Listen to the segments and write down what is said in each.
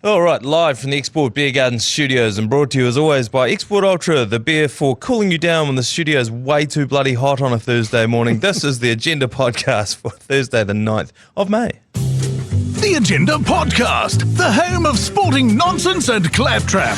All right, live from the Export Beer Garden studios and brought to you as always by Export Ultra, the beer for cooling you down when the studio is way too bloody hot on a Thursday morning. This is the Agenda podcast for Thursday the 9th of May. The Agenda Podcast, the home of sporting nonsense and claptrap.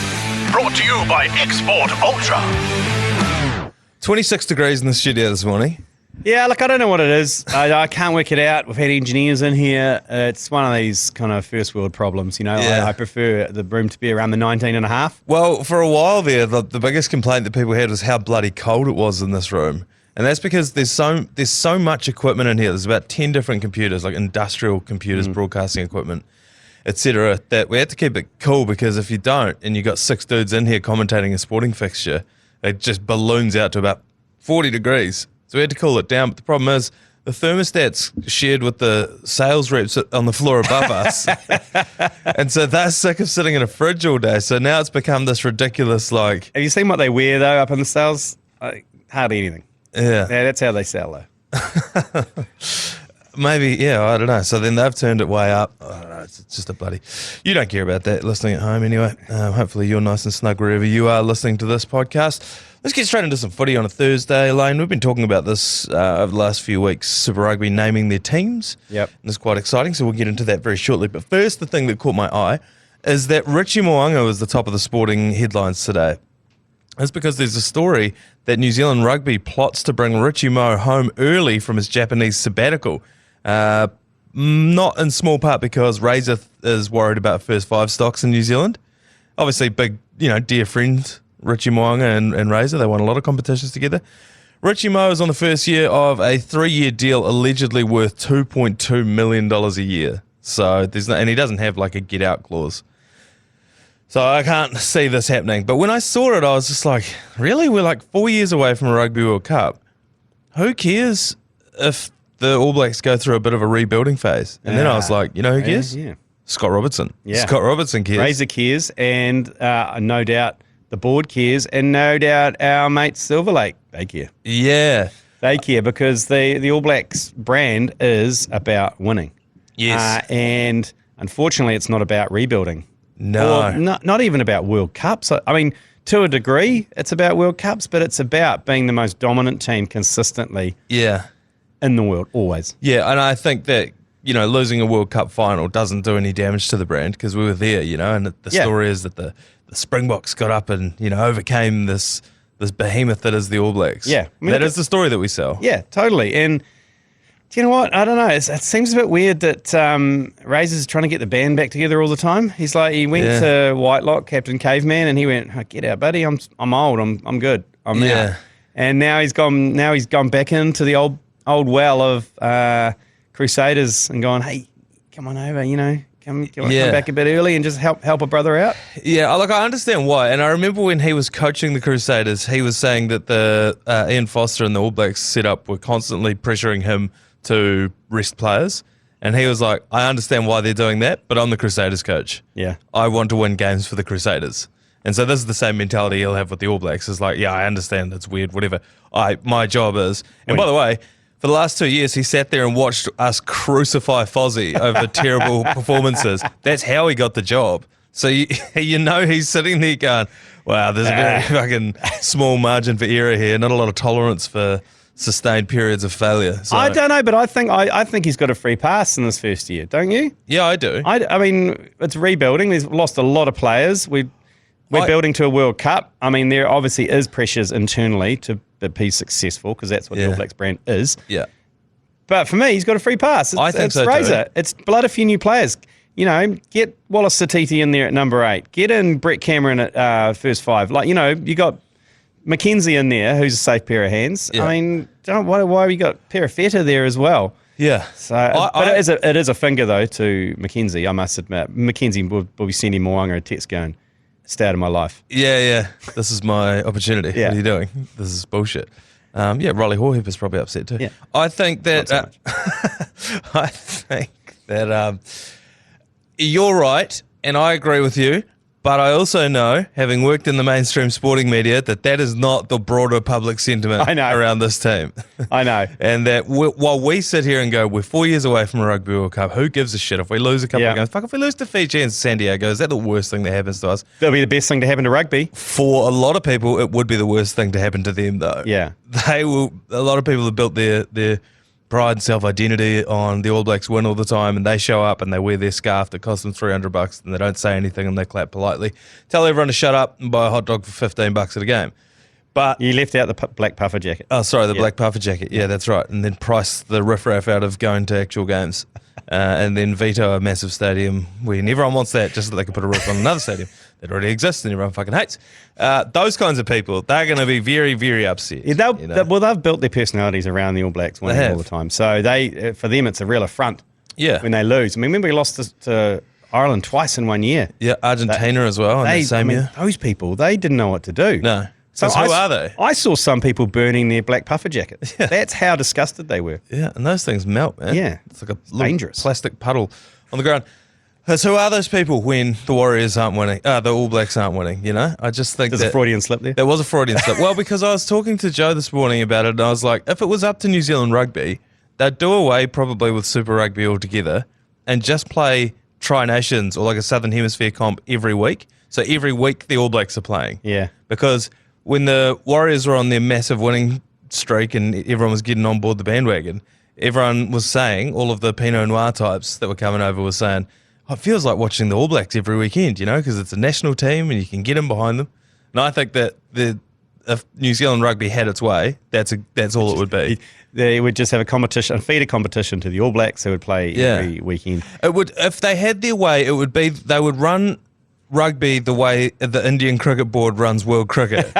Brought to you by Export Ultra. 26 degrees in the studio this morning. Yeah, look, I don't know what it is. I can't work it out. We've had engineers in here. It's one of these kind of first world problems, you know. Yeah. I prefer the room to be around the 19 and a half. Well, for a while there, the biggest complaint that people had was how bloody cold it was in this room. And that's because there's so much equipment in here. There's about 10 different computers, like industrial computers, broadcasting equipment, etc., that we had to keep it cool, because if you don't and you got 6 dudes in here commentating a sporting fixture, it just balloons out to about 40 degrees. So we had to cool it down. But the problem is the thermostat's shared with the sales reps on the floor above us. And so they're sick of sitting in a fridge all day. So now it's become this ridiculous, like... Have you seen what they wear, though, up in the sales? Hardly anything. Yeah. Yeah, that's how they sell, though. Maybe, yeah, I don't know. So then they've turned it way up. I don't know, it's just a bloody... You don't care about that listening at home anyway. Hopefully you're nice and snug wherever you are listening to this podcast. Let's get straight into some footy on a Thursday, Lane. We've been talking about this over the last few weeks, Super Rugby naming their teams. Yep. And it's quite exciting, so we'll get into that very shortly. But first, the thing that caught my eye is that Richie Mo'unga was the top of the sporting headlines today. That's because there's a story that New Zealand Rugby plots to bring Richie Mo home early from his Japanese sabbatical. Not in small part because Razor is worried about first 5 stocks in New Zealand. Obviously, big, dear friend Richie Mo'unga and Razor. They won a lot of competitions together. Richie Mo is on the first year of a 3-year deal allegedly worth $2.2 million a year. So and he doesn't have like a get out clause. So I can't see this happening. But when I saw it, I was just like, really? We're like 4 years away from a Rugby World Cup. Who cares if the All Blacks go through a bit of a rebuilding phase? And then I was like, who cares? Yeah. Scott Robertson. Yeah. Scott Robertson cares. Razor cares, and no doubt the board cares, and no doubt our mates Silver Lake, they care. Yeah. They care because the All Blacks brand is about winning. Yes. And unfortunately, it's not about rebuilding. No. Or not even about World Cups. I mean, to a degree, it's about World Cups, but it's about being the most dominant team consistently in the world, always. Yeah, and I think that, losing a World Cup final doesn't do any damage to the brand because we were there, and the story is that the Springboks got up and, overcame this behemoth that is the All Blacks. Yeah. I mean, that is the story that we sell. Yeah, totally. And do you know what? I don't know. It seems a bit weird that Razor's trying to get the band back together all the time. He went to Whitelock, Captain Caveman, and he went, oh, get out, buddy. I'm old. I'm good. I'm out. And now he's gone back into the old well of Crusaders and gone, hey, come on over, come back a bit early and just help a brother out. Yeah, look, I understand why. And I remember when he was coaching the Crusaders, he was saying that the Ian Foster and the All Blacks setup were constantly pressuring him to rest players. And he was like, I understand why they're doing that, but I'm the Crusaders coach. Yeah. I want to win games for the Crusaders. And so this is the same mentality he'll have with the All Blacks. It's like, yeah, I understand, it's weird, whatever. My job is... And by the way, for the last 2 years, he sat there and watched us crucify Fozzie over terrible performances. That's how he got the job. So he's sitting there going, wow, there's a very fucking small margin for error here, not a lot of tolerance for sustained periods of failure. So, I don't know, but I think he's got a free pass in this first year, don't you? Yeah, I do. I mean, it's rebuilding. We've lost a lot of players. We're building to a World Cup. I mean, there obviously is pressures internally to be successful because that's what the All Blacks brand is. Yeah. But for me, he's got a free pass. I think so Razor. too. It's blood a few new players. Get Wallace Satiti in there at number 8. Get in Brett Cameron at first 5. You got McKenzie in there, who's a safe pair of hands. Yeah. I mean, why have you got Perifetta there as well? Yeah. So, it is a finger though to McKenzie. I must admit, McKenzie will be sending Mo'unga a text going, "Stay out of my life." Yeah. This is my opportunity. Yeah. What are you doing? This is bullshit. Riley Horhip is probably upset too. Yeah. I think that you're right, and I agree with you. But I also know, having worked in the mainstream sporting media, that is not the broader public sentiment around this team. I know. And that while we sit here and go, we're 4 years away from a Rugby World Cup, who gives a shit if we lose a couple of games? Fuck, if we lose to Fiji and San Diego, is that the worst thing that happens to us? That'll be the best thing to happen to rugby. For a lot of people, it would be the worst thing to happen to them, though. Yeah. A lot of people have built their pride and self-identity on the All Blacks win all the time, and they show up and they wear their scarf that costs them $300 and they don't say anything and they clap politely. Tell everyone to shut up and buy a hot dog for $15 at a game. But you left out the black puffer jacket. Oh, sorry, the black puffer jacket. Yeah, that's right. And then price the riffraff out of going to actual games. And then veto a massive stadium when everyone wants that just so they can put a roof on another stadium that already exists and everyone fucking hates. Those kinds of people, they're going to be very, very upset. Yeah, they've built their personalities around the All Blacks winning all the time. So for them, it's a real affront when they lose. I mean, remember we lost to Ireland twice in 1 year. Yeah, Argentina as well in the same year. Those people, they didn't know what to do. No. So who are they? I saw some people burning their black puffer jackets. Yeah. That's how disgusted they were. Yeah, and those things melt, man. Yeah. It's like a dangerous plastic puddle on the ground. So who are those people when the Warriors aren't winning? The All Blacks aren't winning, you know? I just think there's a Freudian slip there. There was a Freudian slip. Well, because I was talking to Joe this morning about it, and I was like, if it was up to New Zealand Rugby, they'd do away probably with Super Rugby altogether and just play Tri-Nations or like a Southern Hemisphere comp every week. So every week the All Blacks are playing. Yeah. Because when the Warriors were on their massive winning streak and everyone was getting on board the bandwagon, everyone was saying, all of the Pinot Noir types that were coming over were saying, oh, it feels like watching the All Blacks every weekend, you know, because it's a national team and you can get them behind them. And I think that if New Zealand Rugby had its way, that's all it would be. They would just have a competition, a feeder competition to the All Blacks. They would play every weekend. It would, if they had their way, it would be they would run rugby the way the Indian Cricket Board runs world cricket,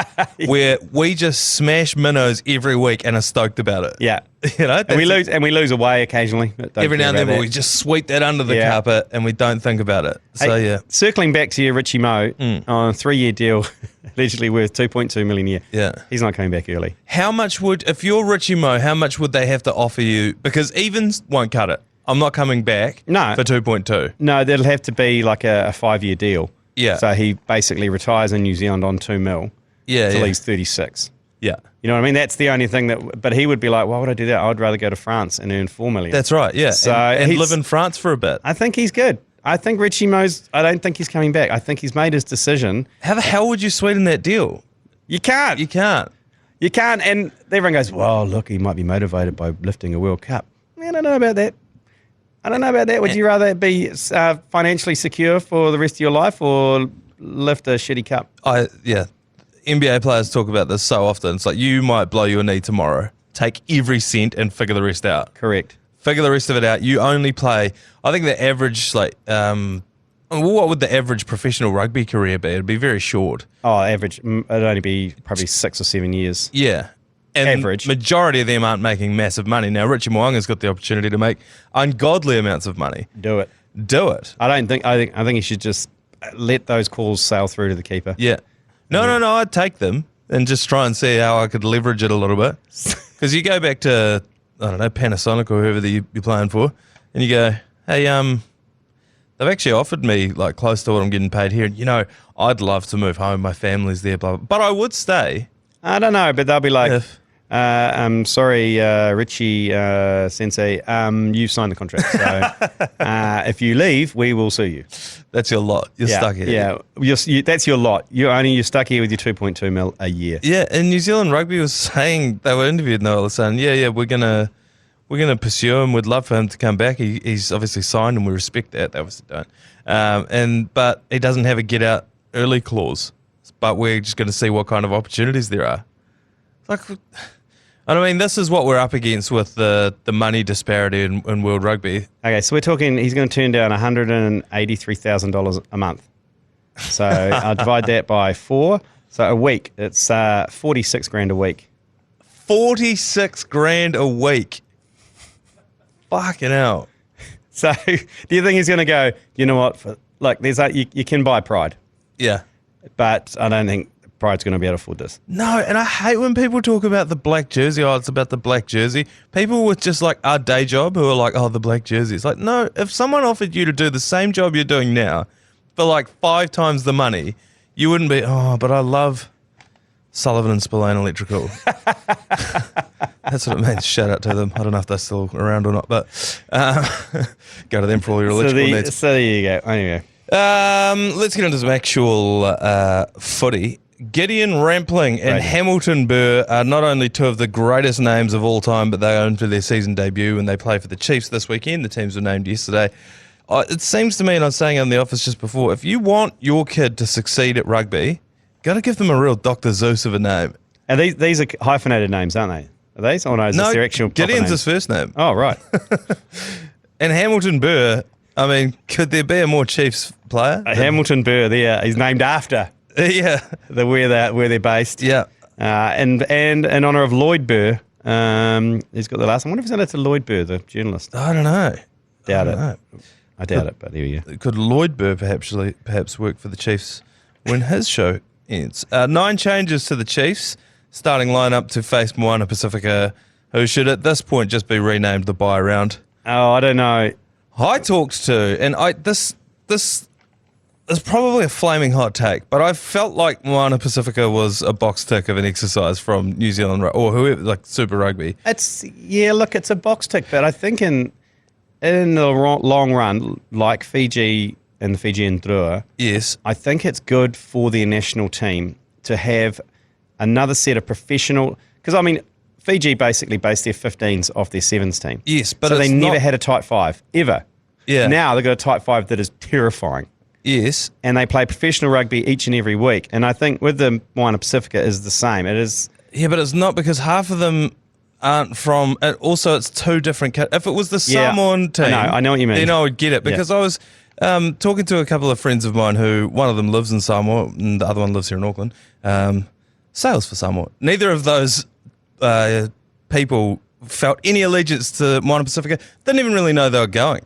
where we just smash minnows every week and are stoked about it. Yeah, you know, and we lose away occasionally. Every now and then we just sweep that under the carpet and we don't think about it. So circling back to your Richie Mo on a 3-year deal, allegedly worth $2.2 million a year. Yeah, he's not coming back early. How much would, if you're Richie Mo, how much would they have to offer you? Because evens won't cut it. I'm not coming back for 2.2. No, that'll have to be like a 5-year deal. Yeah. So he basically retires in New Zealand on $2 million until he's 36. Yeah. You know what I mean? That's the only thing but he would be like, why would I do that? I'd rather go to France and earn $4 million. That's right, yeah. So and live in France for a bit. I think he's good. I think Richie Mo's, I don't think he's coming back. I think he's made his decision. How the hell would you sweeten that deal? You can't. You can't. You can't. And everyone goes, well, look, he might be motivated by lifting a World Cup. I don't know about that. Would you rather be financially secure for the rest of your life or lift a shitty cup? NBA players talk about this so often. It's like, you might blow your knee tomorrow. Take every cent and figure the rest out. Correct. Figure the rest of it out. You only play, I think the average, what would the average professional rugby career be? It'd be very short. Oh, average. It'd only be probably 6 or 7 years. Yeah. And average. Majority of them aren't making massive money. Now, Richie Mo'unga's got the opportunity to make ungodly amounts of money. Do it. I think he should just let those calls sail through to the keeper. Yeah. No, I'd take them and just try and see how I could leverage it a little bit. Because you go back to, I don't know, Panasonic or whoever that you're playing for, and you go, hey, they've actually offered me like close to what I'm getting paid here. And, you know, I'd love to move home. My family's there, blah, blah. But I would stay. I don't know, but they'll be like, I'm sorry, Richie Sensei, you've signed the contract. So if you leave, we will sue you. That's your lot. You're stuck here. Yeah, that's your lot. You're stuck here with your 2.2 mil a year. Yeah, and New Zealand Rugby was saying, they were interviewed and they were saying, we're gonna pursue him. We'd love for him to come back. He's obviously signed and we respect that. They obviously don't. But he doesn't have a get out early clause. But we're just going to see what kind of opportunities there are. I mean, this is what we're up against with the money disparity in world rugby. Okay, so we're talking, he's going to turn down $183,000 a month. So I'll divide that by 4. So a week, it's 46 grand a week. 46 grand a week. Fucking hell. So do you think he's going to go, you know what, you can buy pride. Yeah. But I don't think Pride's going to be able to afford this. No, and I hate when people talk about the black jersey. Oh, it's about the black jersey. People with just like our day job who are like, oh, the black jersey. It's like, no, if someone offered you to do the same job you're doing now for for like 5 times the money, you wouldn't be, oh, but I love Sullivan and Spillane Electrical. That's what it means. Shout out to them. I don't know if they're still around or not, but go to them for all your electrical needs. So there you go. Anyway. Let's get into some actual footy. Gideon Rampling and Hamilton Burr are not only two of the greatest names of all time, but they are into their season debut and they play for the Chiefs this weekend. The teams were named yesterday. It seems to me, and I was saying in the office just before, if you want your kid to succeed at rugby, got to give them a real Dr. Zeus of a name. And these are hyphenated names, aren't they? Are these? Oh, no, is this their actual Gideon's his first name. Oh, right. And Hamilton Burr, I mean, could there be a more Chiefs player? Hamilton Burr, there. He's named after Yeah. where they're based. Yeah. And in honour of Lloyd Burr, he's got the last. I wonder if he's related to Lloyd Burr, the journalist. I don't know. Doubt it. I doubt it, but there you go. Could Lloyd Burr perhaps work for the Chiefs when his show ends? 9 changes to the Chiefs starting lineup to face Moana Pacifica, who should at this point just be renamed the bye round. Oh, I don't know. I talked to, and this is probably a flaming hot take, but I felt like Moana Pacifica was a box tick of an exercise from New Zealand or whoever, like Super Rugby. It's a box tick, but I think in the long run, like Fiji and the Fijian Drua, Yes. I think it's good for their national team to have another set of professional. Because I mean, Fiji basically based their 15s off their 7s team. Yes, but so it's they never not- had a tight 5 ever. Yeah. Now they've got a tight 5 that is terrifying. Yes. And they play professional rugby each and every week. And I think with the Moana Pacifica is the same. It is. Yeah, but it's not because half of them aren't from. Also, it's 2 different. If it was the Samoan team, I know what you mean. Then I would get it because I was talking to a couple of friends of mine who one of them lives in Samoa and the other one lives here in Auckland. Sails for Samoa. Neither of those people felt any allegiance to Moana Pacifica. Didn't even really know they were going.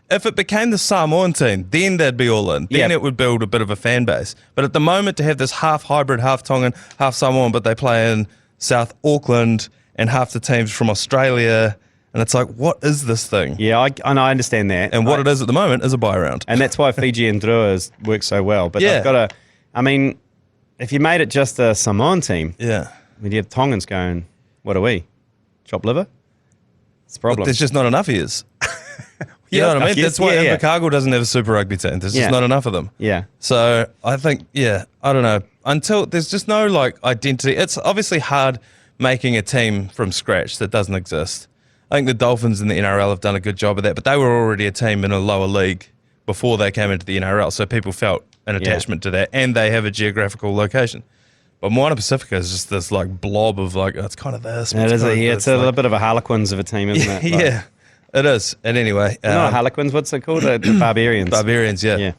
If it became the Samoan team, then they'd be all in. Then it would build a bit of a fan base. But at the moment, to have this half hybrid, half Tongan, half Samoan, but they play in South Auckland and half the teams from Australia, and it's like, what is this thing? Yeah, I understand that. And what it is at the moment is a bye round. And that's why Fiji and Druas work so well. But they've got to, I mean, if you made it just a Samoan team, Yeah. I mean, you have Tongans going, what are we? Chopped liver? It's a problem. There's just not enough ears. You know what I mean? That's why Invercargill doesn't have a Super Rugby team. There's just not enough of them. Yeah. So I think, I don't know. Until there's just no like identity. It's obviously hard making a team from scratch that doesn't exist. I think the Dolphins in the NRL have done a good job of that, but they were already a team in a lower league before they came into the NRL. So people felt an attachment to that, and they have a geographical location. But Moana Pacifica is just this like blob of like, it's kind of this. It's a little bit of a Harlequins of a team, isn't it? Like, Yeah. It is. And anyway. not Harlequins, what's it called? The Barbarians. Barbarians, yeah.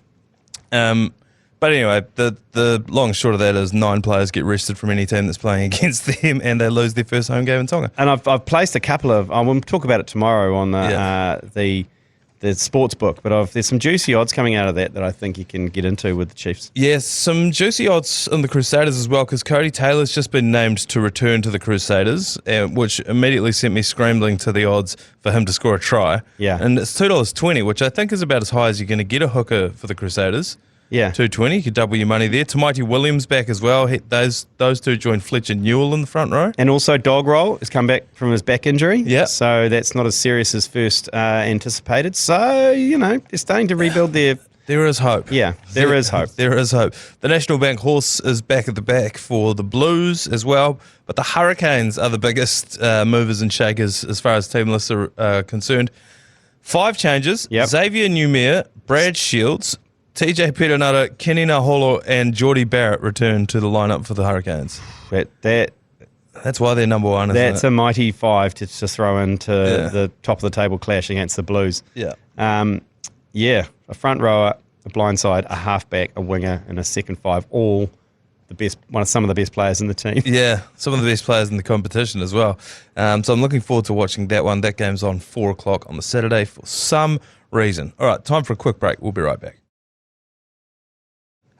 But anyway, the long and short of that is 9 players get rested from any team that's playing against them and they lose their first home game in Tonga. And I've placed a couple of, we'll talk about it tomorrow on the sports book, but there's some juicy odds coming out of that I think you can get into with the Chiefs. Yes, some juicy odds on the Crusaders as well, because Cody Taylor's just been named to return to the Crusaders, which immediately sent me scrambling to the odds for him to score a try. Yeah. And it's $2.20, which I think is about as high as you're going to get a hooker for the Crusaders. Yeah. $2.20, you could double your money there. Tamaiti Williams back as well. Those two joined Fletcher Newell in the front row. And also Dog Roll has come back from his back injury. Yeah. So that's not as serious as first anticipated. So, they're starting to rebuild their... There is hope. Yeah, there is hope. There is hope. The National Bank horse is back at the back for the Blues as well, but the Hurricanes are the biggest movers and shakers as far as team lists are concerned. 5 changes. Yep. Xavier Numere, Brad Shields, TJ Perenara, Kenny Naholo, and Geordie Barrett return to the lineup for the Hurricanes. That's why they're number 1, isn't That's it? a mighty 5 to throw into the top of the table clash against the Blues. Yeah. A front rower, a blindside, a halfback, a winger, and a second 5, all some of the best players in the team. Yeah, some of the best players in the competition as well. So I'm looking forward to watching that one. That game's on 4 o'clock on the Saturday for some reason. All right, time for a quick break. We'll be right back.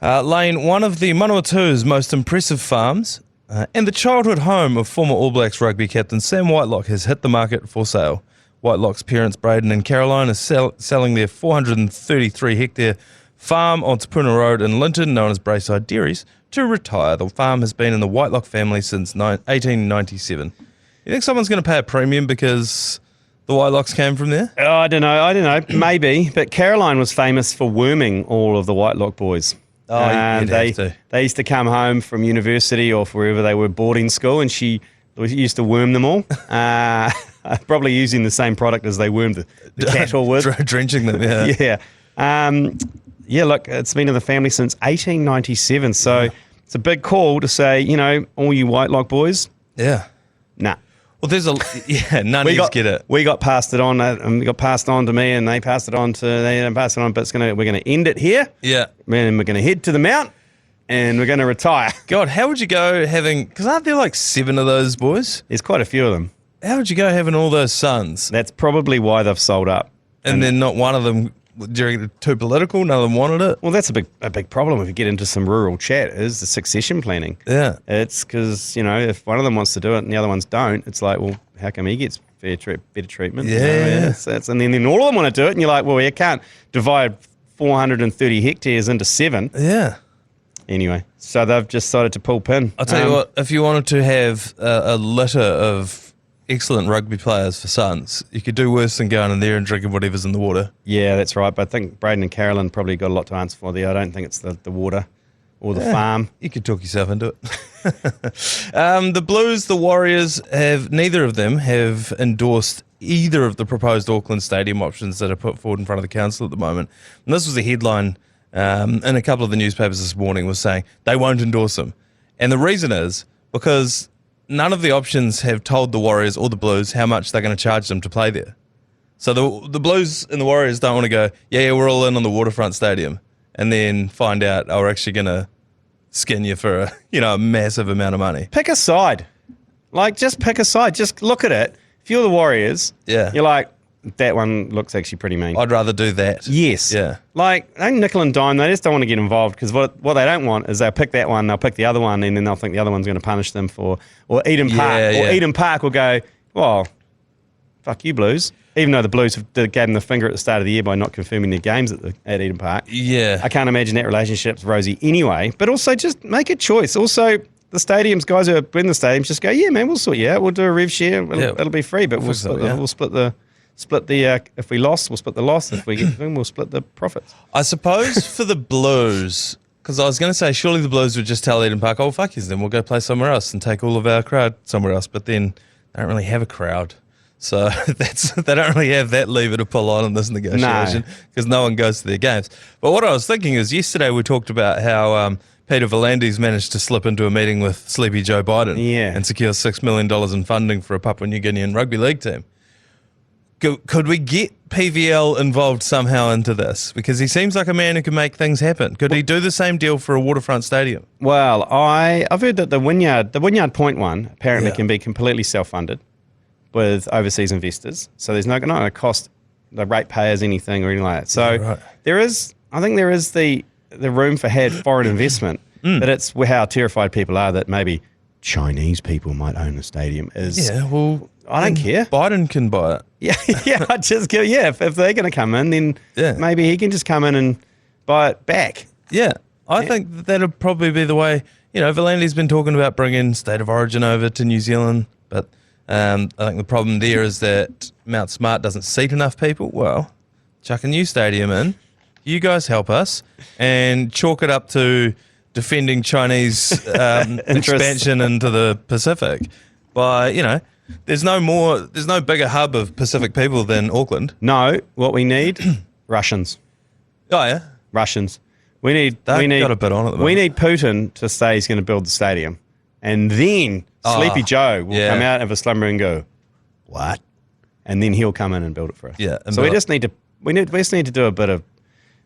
Lane, one of the Manawatu's most impressive farms and the childhood home of former All Blacks rugby captain Sam Whitelock has hit the market for sale. Whitelock's parents, Braden and Caroline, are selling their 433-hectare farm on Tapuna Road in Linton, known as Brayside Durries, to retire. The farm has been in the Whitelock family since 1897. You think someone's going to pay a premium because the Whitelocks came from there? Oh, I don't know. Maybe. But Caroline was famous for worming all of the Whitelock boys. Oh, you'd have to. They used to come home from university or wherever they were, boarding school, and she used to worm them all. Probably using the same product as they wormed the cattle with. Drenching them, yeah. Yeah. Look, it's been in the family since 1897, so it's a big call to say, all you Whitelock boys, Yeah. nah. Well, none of you get it. We got passed it on, and got passed on to me, and they passed it on but we're gonna end it here. Yeah. Man, we're gonna head to the mount, and we're gonna retire. God, how would you go because aren't there like 7 of those boys? There's quite a few of them. How would you go having all those sons? That's probably why they've sold up. And then not one of them, too political, none of them wanted it? Well, that's a big problem if you get into some rural chat, is the succession planning. Yeah. It's because, if one of them wants to do it and the other ones don't, it's like, well, how come he gets better treatment? Yeah. And then all of them want to do it, and you're like, well, you can't divide 430 hectares into 7. Yeah. Anyway, so they've just decided to pull pin. I'll tell you what, if you wanted to have a litter of excellent rugby players for sons, you could do worse than going in there and drinking whatever's in the water. Yeah, that's right. But I think Braden and Carolyn probably got a lot to answer for there. I don't think it's the water or the farm. You could talk yourself into it. The Blues, the Warriors, neither of them have endorsed either of the proposed Auckland Stadium options that are put forward in front of the council at the moment. And this was a headline in a couple of the newspapers this morning, was saying they won't endorse them. And the reason is because none of the options have told the Warriors or the Blues how much they're going to charge them to play there. So the Blues and the Warriors don't want to go, yeah, we're all in on the Waterfront Stadium, and then find out, we're actually going to skin you for a massive amount of money. Pick a side. Just pick a side. Just look at it. If you're the Warriors, you're like, that one looks actually pretty mean. I'd rather do that. Yes. Yeah. They nickel and dime, they just don't want to get involved, because what they don't want is they'll pick that one, they'll pick the other one, and then they'll think the other one's going to punish them or Eden Park. Eden Park will go, well, fuck you, Blues. Even though the Blues gave them the finger at the start of the year by not confirming their games at Eden Park. Yeah. I can't imagine that relationship's rosy anyway. But also just make a choice. Also, the stadiums, guys who are in the stadiums, just go, yeah, man, we'll sort you out. We'll do a rev share. It'll be free, but we'll split the if we lost, we'll split the loss. If we get the win, we'll split the profits. I suppose for the Blues, because I was going to say, surely the Blues would just tell Eden Park, oh, fuck yous, then we'll go play somewhere else and take all of our crowd somewhere else. But then they don't really have a crowd. So they don't really have that lever to pull on in this negotiation, because no one goes to their games. But what I was thinking is, yesterday we talked about how Peter V'landys managed to slip into a meeting with Sleepy Joe Biden and secure $6 million in funding for a Papua New Guinean rugby league team. Could we get PVL involved somehow into this? Because he seems like a man who can make things happen. Could he do the same deal for a waterfront stadium? Well, I've heard that the Wynyard Point one apparently can be completely self-funded with overseas investors. So there's not going to cost the ratepayers anything or anything like that. So I think there is the room for foreign investment, but it's how terrified people are that maybe Chinese people might own the stadium. I don't care. Biden can buy it. If they're going to come in, then maybe he can just come in and buy it back. Yeah, I think that'll probably be the way. V'landys been talking about bringing State of Origin over to New Zealand, but I think the problem there is that Mount Smart doesn't seat enough people. Well, chuck a new stadium in. You guys help us and chalk it up to defending Chinese expansion into the Pacific by, there's no bigger hub of Pacific people than Auckland. No, what we need, Russians. Oh yeah, Russians. We need got a bit on at the moment. We need Putin to say he's going to build the stadium, and then Sleepy Joe will come out of a slumber and go, "What?" And then he'll come in and build it for us. Yeah. So we just need to do a bit of.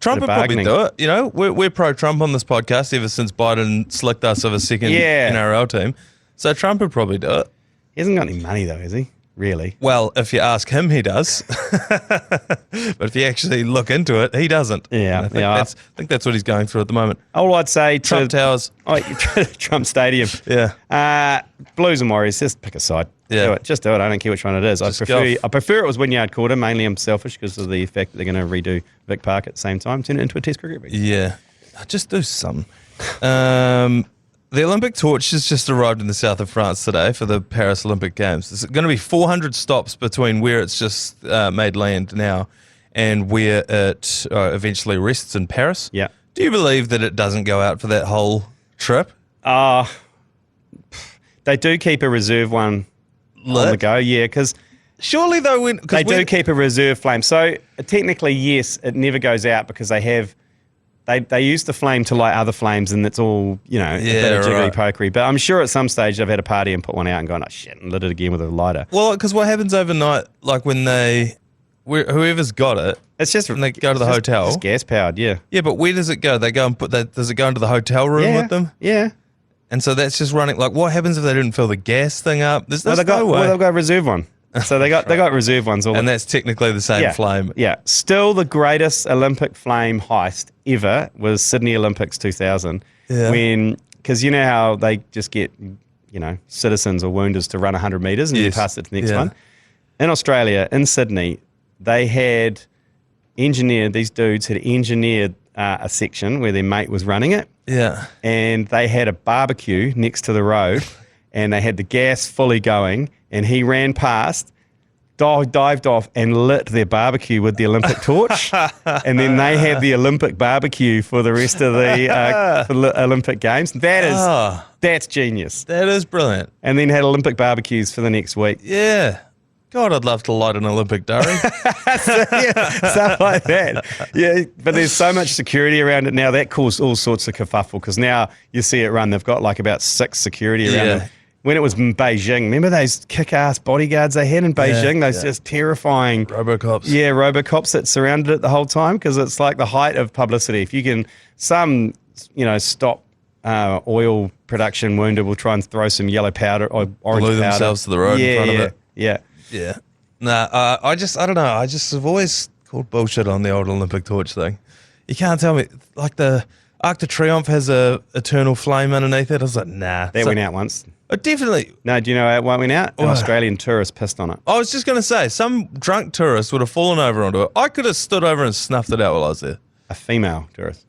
Trump would probably do it. We're pro-Trump on this podcast ever since Biden slicked us of a second NRL team. So Trump would probably do it. He hasn't got any money though, has he? Really? Well, if you ask him, he does. But if you actually look into it, he doesn't. Yeah. I think that's what he's going through at the moment. All I'd say Trump Towers. Trump Stadium. Yeah. Blues and Warriors, just pick a side. Yeah. Do it. Just do it. I don't care which one it is. Just I prefer it was Wynyard Quarter. Mainly I'm selfish because of the fact that they're going to redo Vic Park at the same time, turn it into a Test cricket pitch. Yeah. Just do some. The Olympic torch has just arrived in the south of France today for the Paris Olympic Games. There's going to be 400 stops between where it's just made land now and where it eventually rests in Paris. Yeah. Do you believe that it doesn't go out for that whole trip? They do keep a reserve one on the go, yeah, because surely though, they do keep a reserve flame. So technically, yes, it never goes out because they use the flame to light other flames, and it's all, a bit of jiggly pokery. But I'm sure at some stage they've had a party and put one out and gone, oh shit, and lit it again with a lighter. Well, because what happens overnight, like when whoever's got it, it's just when they go to the hotel. It's gas powered, yeah. Yeah, but where does it go? They go and does it go into the hotel room with them? Yeah. And so that's just running. Like, what happens if they didn't fill the gas thing up? There's no way. They've got a reserve one. So they got reserve ones. And that's technically the same flame. Yeah. Still the greatest Olympic flame heist ever was Sydney Olympics 2000. Yeah. Because you know how they just get, citizens or wounders to run 100 metres and then pass it to the next one? In Australia, in Sydney, they had these dudes had engineered a section where their mate was running it. Yeah. And they had a barbecue next to the road and they had the gas fully going, and he ran past, dived off and lit their barbecue with the Olympic torch. And then they had the Olympic barbecue for the rest of the Olympic Games. That's genius. That is brilliant. And then had Olympic barbecues for the next week. Yeah. God, I'd love to light an Olympic durry. Stuff like that. Yeah, but there's so much security around it now. That caused all sorts of kerfuffle because now you see it run. They've got like about 6 security around them. When it was in Beijing, remember those kick-ass bodyguards they had in Beijing? Those just terrifying... Robocops. Yeah, Robocops that surrounded it the whole time because it's like the height of publicity. If you can... stop oil production wounded will try and throw some yellow powder or orange powder. Glue themselves to the road in front of it. Yeah. Yeah. Nah, I don't know. I just have always called bullshit on the old Olympic torch thing. You can't tell me, like the Arc de Triomphe has a eternal flame underneath it. I was like, nah. That went out once. Oh, definitely. No, do you know how it went out? An Australian tourist pissed on it. I was just going to say, some drunk tourist would have fallen over onto it. I could have stood over and snuffed it out while I was there. A female tourist.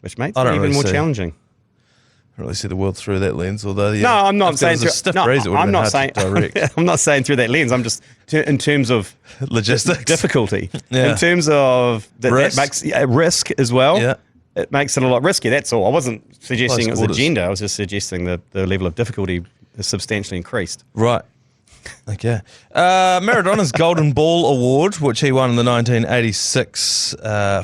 Which makes it even really more challenging. I don't really see the world through that lens, although no, I'm not saying through. I'm not saying through that lens. I'm just in terms of logistics, difficulty. In terms of that makes risk as well. Yeah. It makes it a lot riskier. That's all. I wasn't suggesting it was a gender. I was just suggesting that the level of difficulty is substantially increased. Right. Okay. Maradona's Golden Ball Award, which he won in the 1986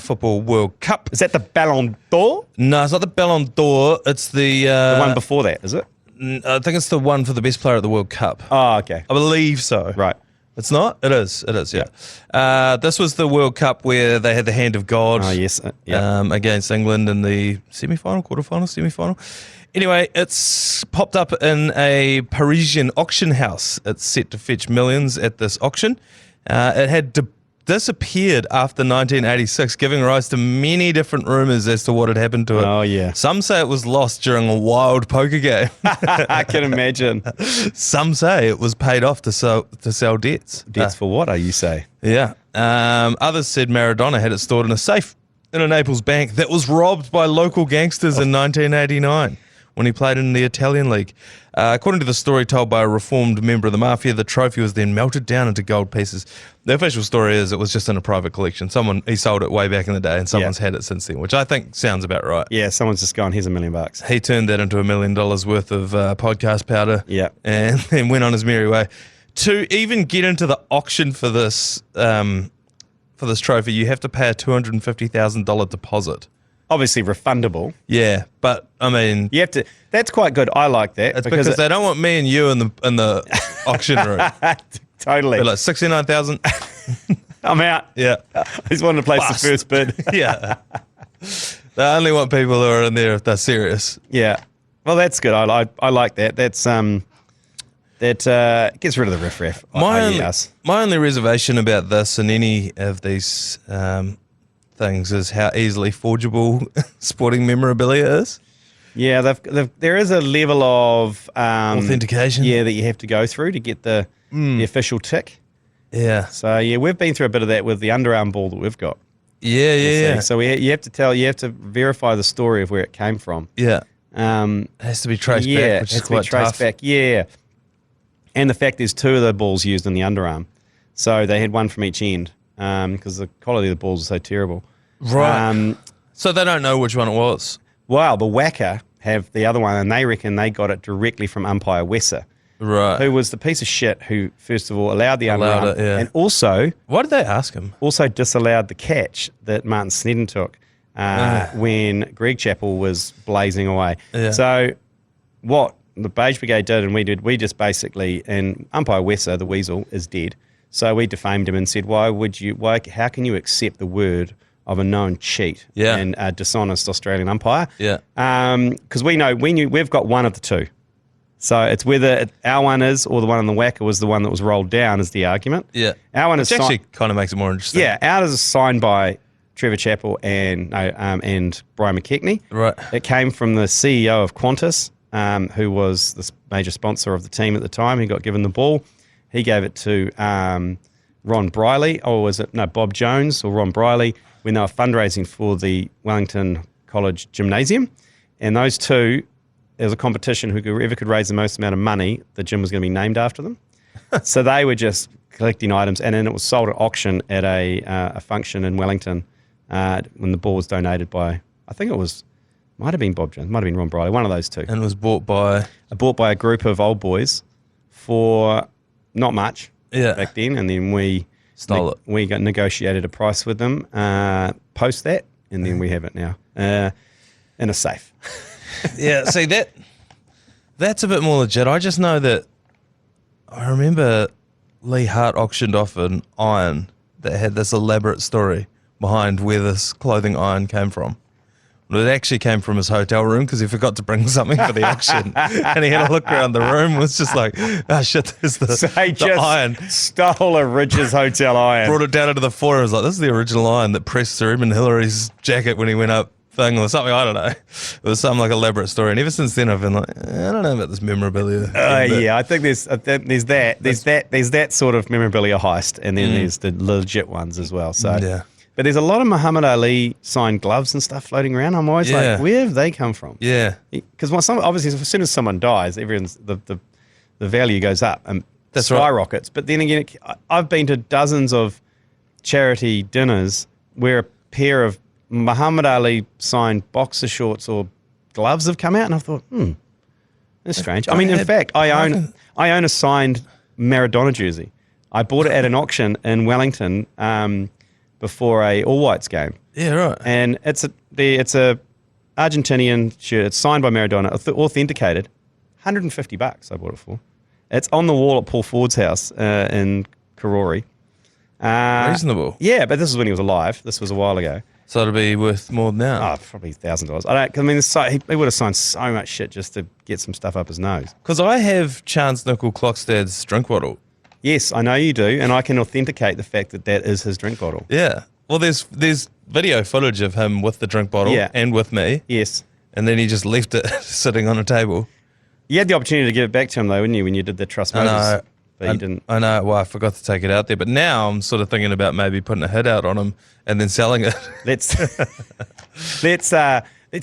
Football World Cup. Is that the Ballon d'Or? No, it's not the Ballon d'Or. It's the one before that, is it? I think it's the one for the best player at the World Cup. Oh, okay. I believe so. Right. It's not? It is, yeah. This was the World Cup where they had the hand of God against England in the quarterfinal. Anyway, it's popped up in a Parisian auction house. It's set to fetch millions at this auction. It had disappeared after 1986, giving rise to many different rumours as to what had happened to it. Oh, yeah. Some say it was lost during a wild poker game. I can imagine. Some say it was paid off to sell debts. Debts for what, you say? Yeah. Others said Maradona had it stored in a safe in a Naples bank that was robbed by local gangsters in 1989. When he played in the Italian league. According to the story told by a reformed member of the mafia, the trophy was then melted down into gold pieces. The official story is it was just in a private collection. He sold it way back in the day and someone's had it since then, which I think sounds about right. Yeah, someone's just gone, here's $1 million. He turned that into $1 million worth of podcast powder. Yeah. And then went on his merry way. To even get into the auction for this trophy, you have to pay a $250,000 deposit. Obviously refundable. Yeah, but I mean, you have to. That's quite good. I like that. It's because they don't want me and you in the auction room. Totally. They're like 69,000. I'm out. Yeah, I just wanted to place the first bid. Yeah, they only want people who are in there if they're serious. Yeah, well, that's good. I like that. That's that gets rid of the riffraff. My only reservation about this and any of these things is how easily forgeable sporting memorabilia is. Yeah, there is a level of Authentication. Yeah, that you have to go through to get the official tick. Yeah. So yeah, we've been through a bit of that with the underarm ball that we've got. Yeah. So you have to verify the story of where it came from. Yeah. It has to be traced back, which is quite tough. Yeah. And the fact there's 2 of the balls used in the underarm. So they had one from each end because the quality of the balls is so terrible. Right. So they don't know which one it was. Well, the Wacker have the other one, and they reckon they got it directly from umpire Wesser, Right. who was the piece of shit who, first of all, allowed the underarm, and also Why did they ask him? Also disallowed the catch that Martin Snedden took when Greg Chappell was blazing away. Yeah. So what the Beige Brigade did, and we just basically, and umpire Wesser, the weasel, is dead. So we defamed him and said, how can you accept the word of a known cheat and a dishonest Australian umpire? Yeah. Because we've got one of the 2. So it's whether our one is or the one on the Wacker was the one that was rolled down is the argument. Yeah. Our one is actually kind of makes it more interesting. Yeah, ours is signed by Trevor Chappell and Brian McKechnie. Right. It came from the CEO of Qantas, who was the major sponsor of the team at the time. He got given the ball. He gave it to Ron Briley, or was it Bob Jones or Ron Briley, when they were fundraising for the Wellington College Gymnasium. And those 2, there was a competition whoever could raise the most amount of money, the gym was going to be named after them. So they were just collecting items, and then it was sold at auction at a function in Wellington when the ball was donated by, I think might have been Bob Jones, might have been Ron Briley, one of those 2. And it was bought by a group of old boys for not much back then, and then we stole it. We got negotiated a price with them post that, and then we have it now in a safe. Yeah, see that's a bit more legit. I just know that I remember Lee Hart auctioned off an iron that had this elaborate story behind where this clothing iron came from. It actually came from his hotel room because he forgot to bring something for the auction. And he had a look around the room, was just like, oh shit, there's the iron. Stole a Ridge's hotel iron. Brought it down into the floor and was like, this is the original iron that pressed Sir Edmund Hillary's jacket when he went up thing or something, I don't know. It was some like elaborate story. And ever since then I've been like, I don't know about this memorabilia. Yeah, I think there's that sort of memorabilia heist, and then there's the legit ones as well. So yeah. But there's a lot of Muhammad Ali signed gloves and stuff floating around. I'm always like, where have they come from? Yeah. Because obviously, as soon as someone dies, the value goes up and skyrockets. Right. But then again, I've been to dozens of charity dinners where a pair of Muhammad Ali signed boxer shorts or gloves have come out, and I thought, that's strange. I mean, in fact, I own a signed Maradona jersey. I bought it at an auction in Wellington. Before a All Whites game. Yeah, right. And it's a Argentinian shirt. It's signed by Maradona, authenticated. $150 I bought it for. It's on the wall at Paul Ford's house in Karori. Reasonable. Yeah, but this is when he was alive. This was a while ago. So it'll be worth more than now. Oh, probably $1,000. I mean, he would have signed so much shit just to get some stuff up his nose. Because I have Chance Nickel Clockstad's drink bottle. Yes, I know you do, and I can authenticate the fact that is his drink bottle. Yeah. Well, there's video footage of him with the drink bottle and with me. Yes. And then he just left it sitting on a table. You had the opportunity to give it back to him, though, didn't you, when you did the Trust Motors? But you didn't. I know. Well, I forgot to take it out there. But now I'm sort of thinking about maybe putting a hit out on him and then selling it. Let's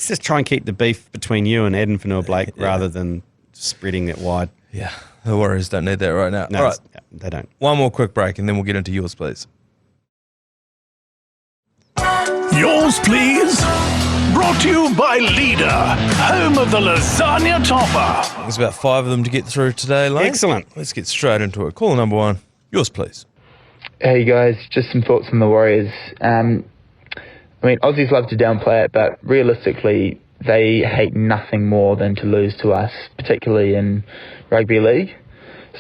just try and keep the beef between you and Adam Fanua Blake rather than spreading that wide. Yeah. The Warriors don't need that right now. No, all right. They don't. One more quick break and then we'll get into yours, please. Yours, please. Brought to you by Leader, home of the lasagna topper. There's about 5 of them to get through today, Lane. Excellent. Let's get straight into it. Caller number 1. Yours, please. Hey, guys. Just some thoughts on the Warriors. I mean, Aussies love to downplay it, but realistically, they hate nothing more than to lose to us, particularly in rugby league.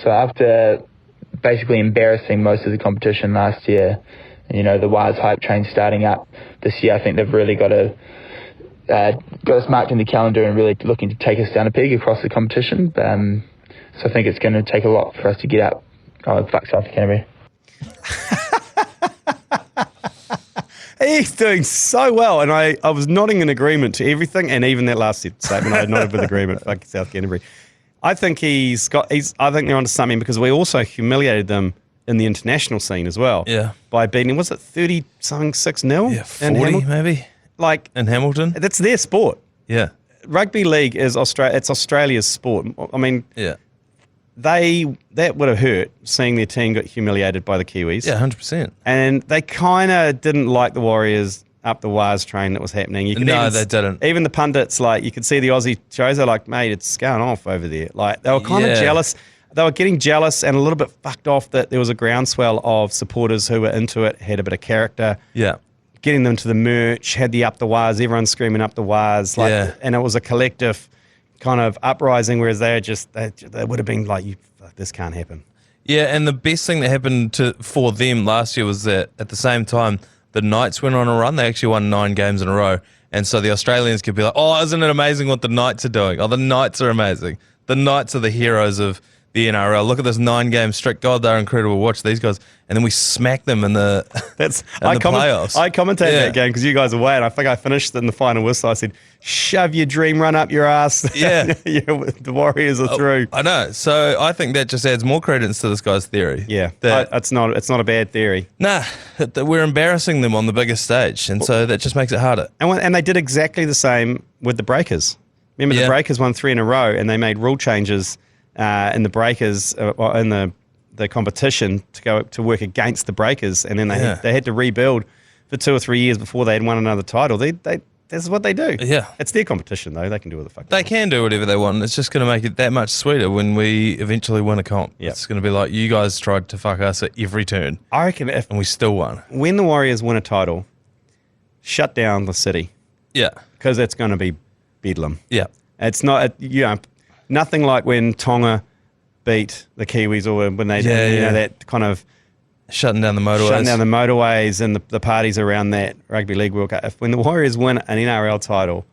So after basically embarrassing most of the competition last year, the Wires hype train starting up this year, I think they've really got us marked in the calendar and really looking to take us down a peg across the competition. So I think it's going to take a lot for us to get up. Oh, fuck South Canterbury. He's doing so well, and I was nodding in agreement to everything, and even that last statement, I nodded with agreement. Fuck South Canterbury. I think I think they're onto something because we also humiliated them in the international scene as well. Yeah. By beating, was it 30-something 6-0? Yeah, 40 maybe. Like In Hamilton. that's their sport. Yeah. Rugby league is It's Australia's sport. I mean, Yeah. that would have hurt seeing their team get humiliated by the Kiwis. Yeah, 100%. And they kind of didn't like the Warriors up the wires train that was happening. No, they didn't. Even the pundits, like, you could see the Aussie shows, they're like, mate, it's going off over there. Like, they were kind of jealous. They were getting jealous and a little bit fucked off that there was a groundswell of supporters who were into it, had a bit of character. Yeah. Getting them to the merch, had the up the wires, everyone screaming up the wires. Like, Yeah. And it was a collective kind of uprising, whereas they would have been like, this can't happen. Yeah, and the best thing that happened for them last year was that at the same time, the Knights went on a run. They actually won 9 games in a row. And so the Australians could be like, oh, isn't it amazing what the Knights are doing? Oh, the Knights are amazing. The Knights are the heroes of the NRL. Look at this 9-game streak. God, they're incredible. Watch these guys. And then we smacked them in the playoffs. I commentated that game because you guys were away, and I think I finished in the final whistle. I said, shove your dream run up your ass. Yeah. The Warriors are through. I know. So I think that just adds more credence to this guy's theory. Yeah, That, it's not a bad theory. nah, that we're embarrassing them on the biggest stage. And so that just makes it harder. And they did exactly the same with the Breakers. Remember, the Breakers won 3 in a row, and they made rule changes in the Breakers, in the competition to work against the Breakers, and then they had to rebuild for 2 or 3 years before they had won another title. This is what they do. Yeah. It's their competition, though. They can do what the fuck They can do whatever they want. It's just going to make it that much sweeter when we eventually win a comp. Yeah. It's going to be like, you guys tried to fuck us at every turn, I reckon and we still won. when the Warriors win a title, shut down the city, Yeah. because it's going to be bedlam. Yeah. It's not, nothing like when Tonga beat the Kiwis, or when they did, that kind of Shutting down the motorways. shutting down the motorways and the parties around that Rugby League World Cup. When the Warriors win an NRL title,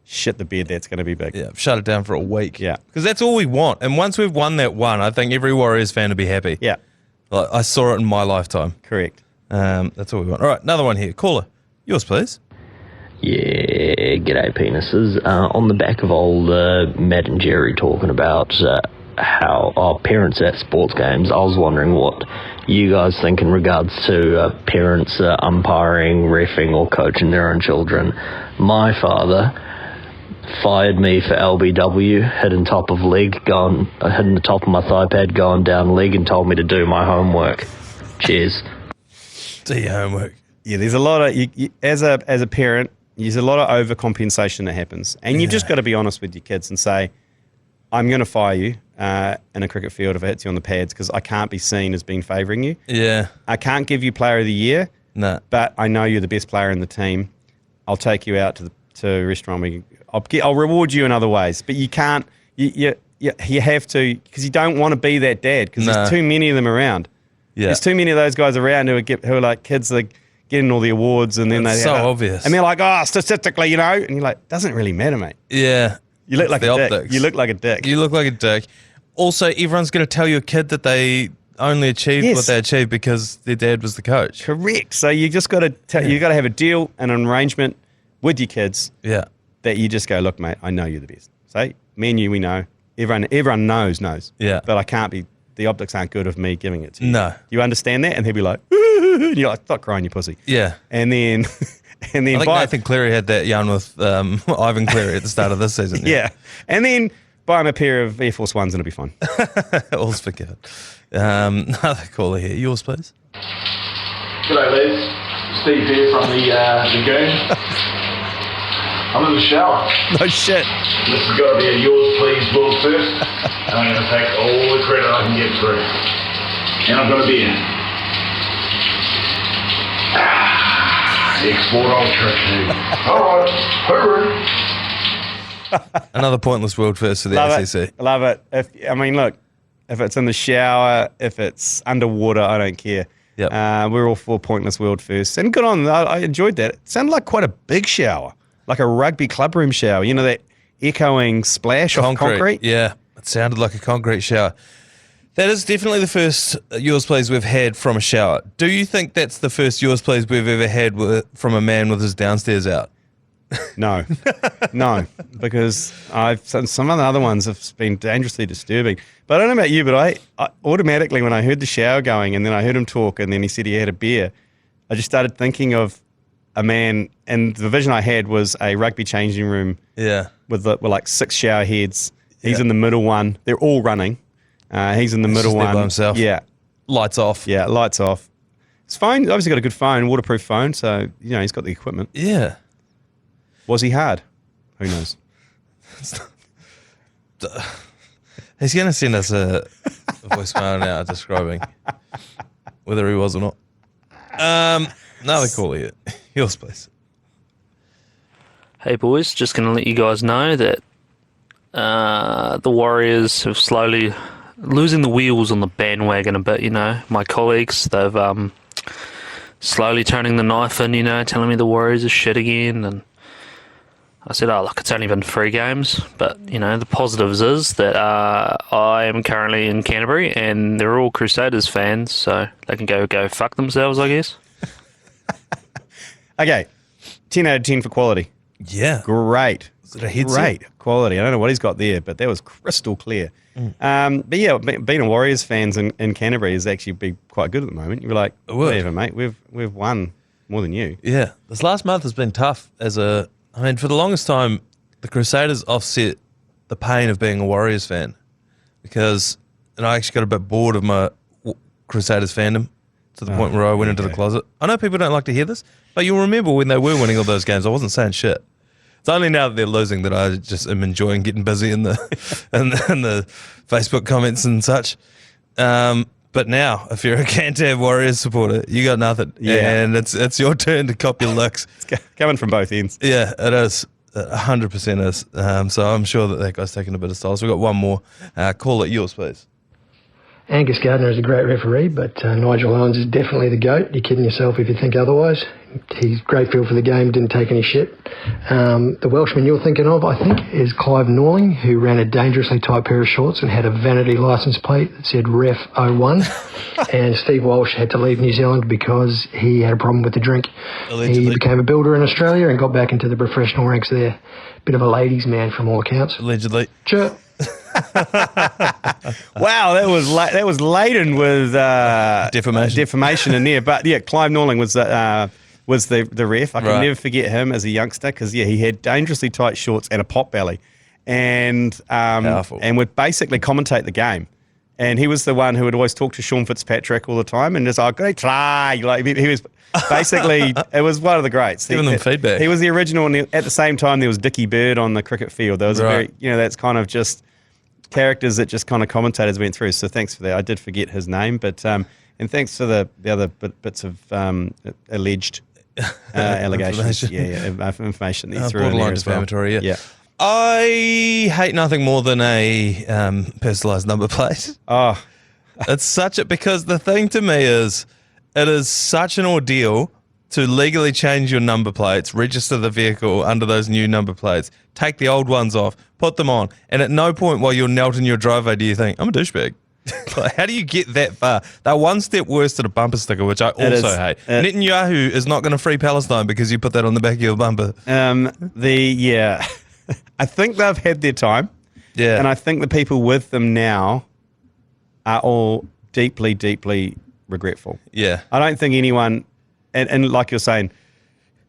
shit the bed, that's going to be big. Yeah, shut it down for a week. Yeah. Because that's all we want. And once we've won that one, I think every Warriors fan will be happy. Yeah, Like, I saw it in my lifetime. correct. That's all we want. All right, another one here. Caller, yours, please. Yeah, g'day penises. On the back of old Matt and Jerry talking about how our parents at sports games, I was wondering what you guys think in regards to parents umpiring, reffing or coaching their own children. My father fired me for LBW, hitting top of the top of my thigh pad, going down leg, and told me to do my homework. Cheers. Do your homework. Yeah, there's a lot of as a parent, there's a lot of overcompensation that happens, and you've just got to be honest with your kids and say, I'm going to fire you in a cricket field if it hits you on the pads, because I can't be seen as being favouring you. Yeah. I can't give you player of the year, Nah. but I know you're the best player in the team. I'll take you out to a restaurant. I'll reward you in other ways, but you can't. You have to, because you don't want to be that dad, because there's too many of them around. Yeah. There's too many of those guys around who are like kids that getting all the awards, and then It's so obvious. and they're like, oh, statistically, and you're like, doesn't really matter, mate. Yeah. You look like the a dick. optics. You look like a dick. You look like a dick. Also, everyone's going to tell your kid that they only achieved what they achieved because their dad was the coach. Correct. So you just got to you got to have a deal and an arrangement with your kids Yeah. that you just go, look, mate, I know you're the best. So me and you, we know. Everyone knows. Yeah. But I can't be. The optics aren't good of me giving it to you. No. You understand that? And he'll be like, and you're like, stop crying, you pussy. Yeah. And then, I think Nathan Cleary had that yarn with Ivan Cleary at the start of this season. yeah. And then buy him a pair of Air Force Ones and it'll be fine. All's forgiven. Another caller here. Yours, please. G'day, Les. Steve here from the Lagoon. I'm in the shower. No shit. This has got to be a yours please world first. And I'm going to take all the credit I can get through. And I'm going to be in. Export Ultra 2. Alright, hooroo. Another pointless world first for the ACC. Love it. If it's in the shower, if it's underwater, I don't care. Yep. We're all for pointless world first. And good on, I enjoyed that. It sounded like quite a big shower, like a rugby clubroom shower. That echoing splash of concrete. Yeah, it sounded like a concrete shower. That is definitely the first yours plays we've had from a shower. Do you think that's the first yours plays we've ever had from a man with his downstairs out? No, because some of the other ones have been dangerously disturbing. But I don't know about you, but I automatically, when I heard the shower going and then I heard him talk and then he said he had a beer, I just started thinking of a man, and the vision I had was a rugby changing room with like 6 shower heads. He's in the middle one. They're all running. He's in the middle one. By himself. Yeah. Lights off. Yeah, lights off. His phone, obviously got a good phone, waterproof phone, so, he's got the equipment. Yeah. Was he hard? Who knows? He's going to send us a voicemail now describing whether he was or not. Another call here. Yours, please. Hey boys, just going to let you guys know that the Warriors have slowly losing the wheels on the bandwagon a bit, My colleagues, they've slowly turning the knife in, telling me the Warriors are shit again. And I said, look, it's only been 3 games. But, the positives is that I am currently in Canterbury and they're all Crusaders fans, so they can go fuck themselves, I guess. Okay, 10 out of 10 for quality. Yeah. Great. Is it a headset? Great quality. I don't know what he's got there, but that was crystal clear. But yeah, being a Warriors fans in Canterbury is actually be quite good at the moment. You're like, whatever, mate. We've won more than you. Yeah. This last month has been tough for the longest time, the Crusaders offset the pain of being a Warriors fan because I actually got a bit bored of my Crusaders fandom to the point where I went into the closet. I know people don't like to hear this, but you'll remember when they were winning all those games, I wasn't saying shit. It's only now that they're losing that I just am enjoying getting busy in the in the Facebook comments and such. But now, if you're a Cantab Warriors supporter, you got nothing. Yeah. And it's your turn to cop your licks. It's coming from both ends. Yeah, it is. 100% is. So I'm sure that guy's taking a bit of style. So we've got one more. Call it yours, please. Angus Gardner is a great referee, but Nigel Owens is definitely the GOAT. You're kidding yourself if you think otherwise. He's great feel for the game, didn't take any shit. The Welshman you're thinking of, I think, is Clive Norling, who ran a dangerously tight pair of shorts and had a vanity licence plate that said Ref 01. And Steve Walsh had to leave New Zealand because he had a problem with the drink. Allegedly. He became a builder in Australia and got back into the professional ranks there. Bit of a ladies' man from all accounts. Allegedly. Sure. Wow, that was laden with defamation in there. But yeah, Clive Norling was the ref. I can never forget him as a youngster because he had dangerously tight shorts and a pot belly, and would basically commentate the game. And he was the one who would always talk to Sean Fitzpatrick all the time and just great try. Like he was basically, it was one of the greats. Giving them feedback. He was the original, and at the same time there was Dickie Bird on the cricket field. There was a very, that's kind of just characters that just kind of commentators went through. So thanks for that. I did forget his name, but and thanks for the other bits of alleged allegations. Information that you threw in there as well. Defamatory, yeah. I hate nothing more than a personalised number plate. Oh, it's because the thing to me is, it is such an ordeal to legally change your number plates, register the vehicle under those new number plates, take the old ones off, put them on, and at no point while you're knelt in your driveway do you think, I'm a douchebag. Like, how do you get that far? They're one step worse than a bumper sticker, which I also hate. Netanyahu is not going to free Palestine because you put that on the back of your bumper. I think they've had their time. Yeah. And I think the people with them now are all deeply, deeply regretful. Yeah. I don't think anyone, and like you're saying,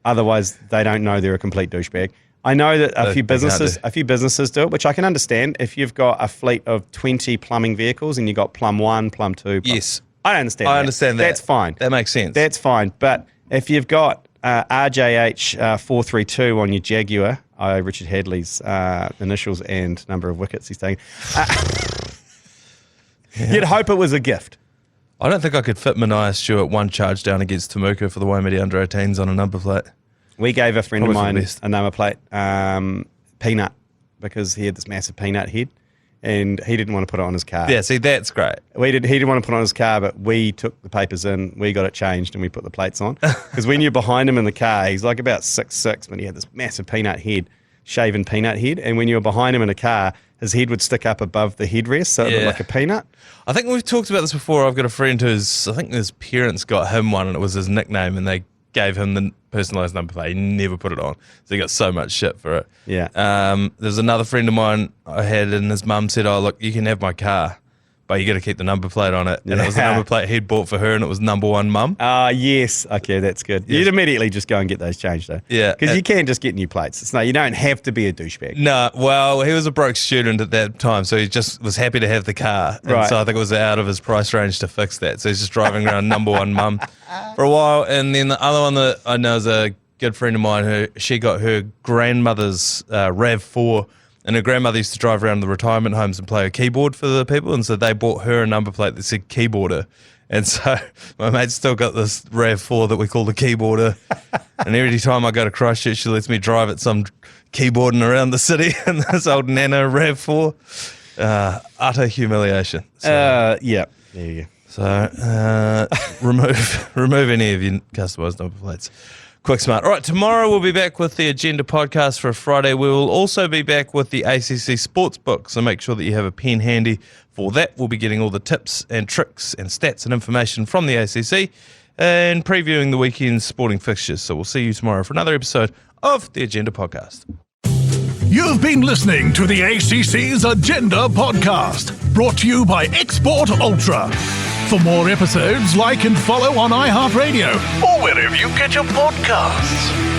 otherwise they don't know they're a complete douchebag. I know that a few businesses do it, which I can understand. If you've got a fleet of 20 plumbing vehicles and you've got plum 1, plum 2. Yes. I understand that. I understand that. That's fine. That makes sense. That's fine. But if you've got RJH 432 on your Jaguar, Richard Hadley's initials and number of wickets he's taken, you'd hope it was a gift. I don't think I could fit Manaia Stewart one charge down against Temuka for the Waimedi under-18s on a number plate. We gave a friend of Probably for the mine best. a number plate, Peanut, because he had this massive peanut head and he didn't want to put it on his car. Yeah, see, that's great. He didn't want to put it on his car, but we took the papers in, we got it changed and we put the plates on. Because when you're behind him in the car, he's like about 6'6", but he had this massive peanut head. shaven peanut head, and when you were behind him in a car, his head would stick up above the headrest, so it looked like a peanut. I think we've talked about this before. I've got a friend I think his parents got him one, and it was his nickname, and they gave him the personalised number plate. He never put it on, so he got so much shit for it. Yeah. There's another friend of mine I had, and his mum said, "Oh, look, you can have my car, but you got to keep the number plate on it." And it was the number plate he'd bought for her, and it was number 1 mum. Yes. Okay, that's good. Yes. You'd immediately just go and get those changed, though. Yeah. Because you can just get new plates. You don't have to be a douchebag. No, well, he was a broke student at that time, so he just was happy to have the car. And Right. so I think it was out of his price range to fix that. So he's just driving around number 1 mum for a while. And then the other one that I know is a good friend of mine, she got her grandmother's RAV4, and her grandmother used to drive around the retirement homes and play a keyboard for the people, and so they bought her a number plate that said keyboarder. And so my mate's still got this RAV4 that we call the keyboarder, and every time I go to Christchurch, she lets me drive it some keyboarding around the city in this old Nano RAV4. Utter humiliation. So, Yeah. There you go. So remove any of your customised number plates. Quick smart. All right, tomorrow we'll be back with the Agenda podcast for a Friday. We will also be back with the ACC Sportsbook, so make sure that you have a pen handy for that. We'll be getting all the tips and tricks and stats and information from the ACC and previewing the weekend's sporting fixtures. So we'll see you tomorrow for another episode of the Agenda podcast. You've been listening to the ACC's Agenda podcast, brought to you by Export Ultra. For more episodes, like and follow on iHeartRadio or wherever you get your podcasts.